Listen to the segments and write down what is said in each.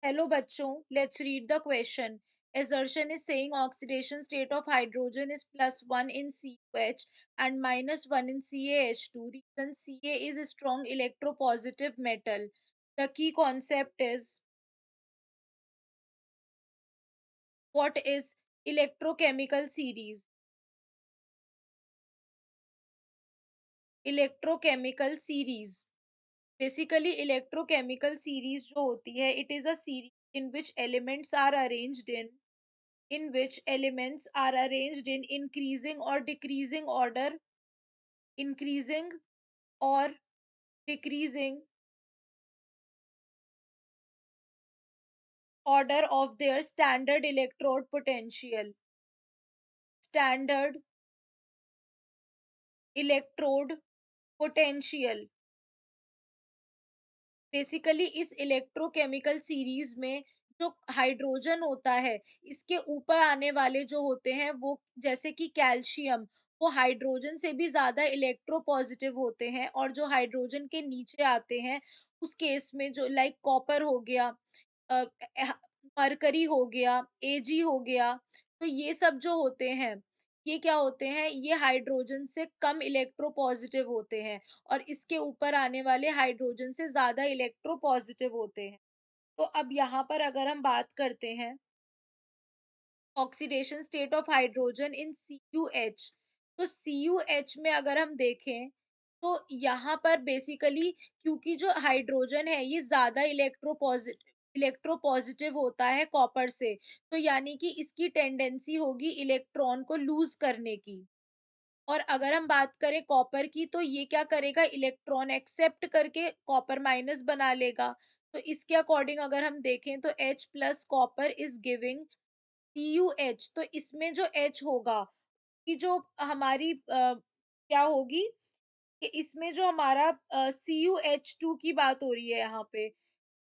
Hello बच्चों, let's read the question. Assertion is saying oxidation state of hydrogen is +1 in COH and -1 in CaH2. Reason Ca is a strong electropositive metal. The key concept is what is electrochemical series. Electrochemical series. Basically, electrochemical series जो होती है, it is a series in which elements are arranged in increasing or decreasing order of their standard electrode potential. Basically इस electrochemical series में जो hydrogen होता है, इसके ऊपर आने वाले जो होते हैं वो, जैसे कि कैल्शियम, वो हाइड्रोजन से भी ज्यादा इलेक्ट्रोपॉजिटिव होते हैं, और जो हाइड्रोजन के नीचे आते हैं उस केस में जो लाइक कॉपर हो गया, मरकरी हो गया, एजी हो गया, तो ये सब जो होते हैं, ये क्या होते हैं, ये हाइड्रोजन से कम इलेक्ट्रोपॉजिटिव होते हैं, और इसके ऊपर आने वाले हाइड्रोजन से ज्यादा इलेक्ट्रोपॉजिटिव होते हैं। तो अब यहाँ पर अगर हम बात करते हैं oxidation state of hydrogen in CuH, तो CuH में अगर हम देखें तो यहाँ पर बेसिकली, क्योंकि जो हाइड्रोजन है ये ज्यादा इलेक्ट्रोपॉजिटिव होता है कॉपर से, तो यानी कि इसकी टेंडेंसी होगी इलेक्ट्रॉन को लूज करने की। और अगर हम बात करें कॉपर की, तो ये क्या करेगा, इलेक्ट्रॉन एक्सेप्ट करके कॉपर माइनस बना लेगा। तो इसके अकॉर्डिंग अगर हम देखें तो H plus copper is giving CuH, तो इसमें जो H होगा कि जो हमारी क्या होगी कि इसमें जो हमारा CuH2 की बात हो रही है यहाँ पे।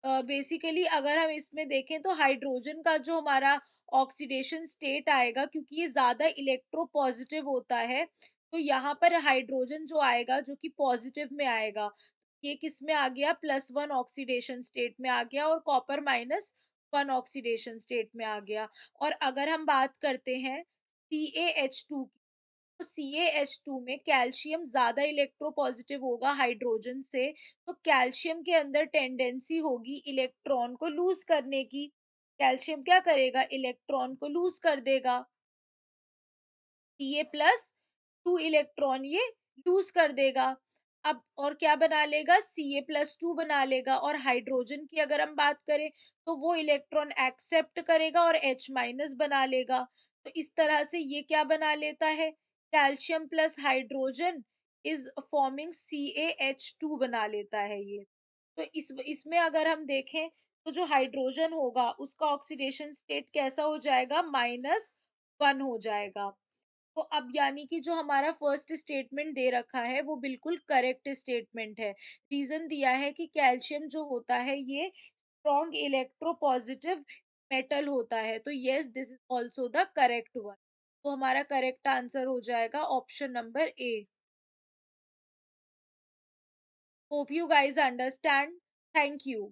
बेसिकली अगर हम इसमें देखें तो हाइड्रोजन का जो हमारा ऑक्सीडेशन स्टेट आएगा, क्योंकि ये ज्यादा इलेक्ट्रोपॉजिटिव होता है, तो यहाँ पर हाइड्रोजन जो आएगा जो कि पॉजिटिव में आएगा, ये किस में आ गया, +1 ऑक्सीडेशन स्टेट में आ गया, और कॉपर -1 ऑक्सीडेशन स्टेट में आ गया। और अगर हम बात करते हैं CaH2 की, तो CaH2 में कैल्शियम ज्यादा इलेक्ट्रोपॉजिटिव होगा हाइड्रोजन से, तो कैल्शियम के अंदर टेंडेंसी होगी इलेक्ट्रॉन को लूज करने की। कैल्शियम क्या करेगा, इलेक्ट्रॉन को लूज कर देगा। Ca+2 इलेक्ट्रॉन ये लूज कर देगा। अब और क्या बना लेगा, Ca+2 बना लेगा। और हाइड्रोजन की अगर हम बात करें तो वो इलेक्ट्रॉन एक्सेप्ट करेगा और H- बना लेगा। तो इस तरह से ये क्या बना लेता है, calcium plus hydrogen is forming CaH2 बना लेता है ये। तो इसमें अगर हम देखें तो जो हाइड्रोजन होगा उसका ऑक्सीडेशन स्टेट कैसा हो जाएगा, -1 हो जाएगा। तो अब यानी कि जो हमारा फर्स्ट स्टेटमेंट दे रखा है वो बिल्कुल करेक्ट स्टेटमेंट है। रीजन दिया है कि कैल्शियम जो होता है ये स्ट्रॉन्ग इलेक्ट्रोपॉजिटिव मेटल होता है, तो yes, this is also the correct one. तो हमारा करेक्ट आंसर हो जाएगा option number A. Hope you guys understand. Thank you.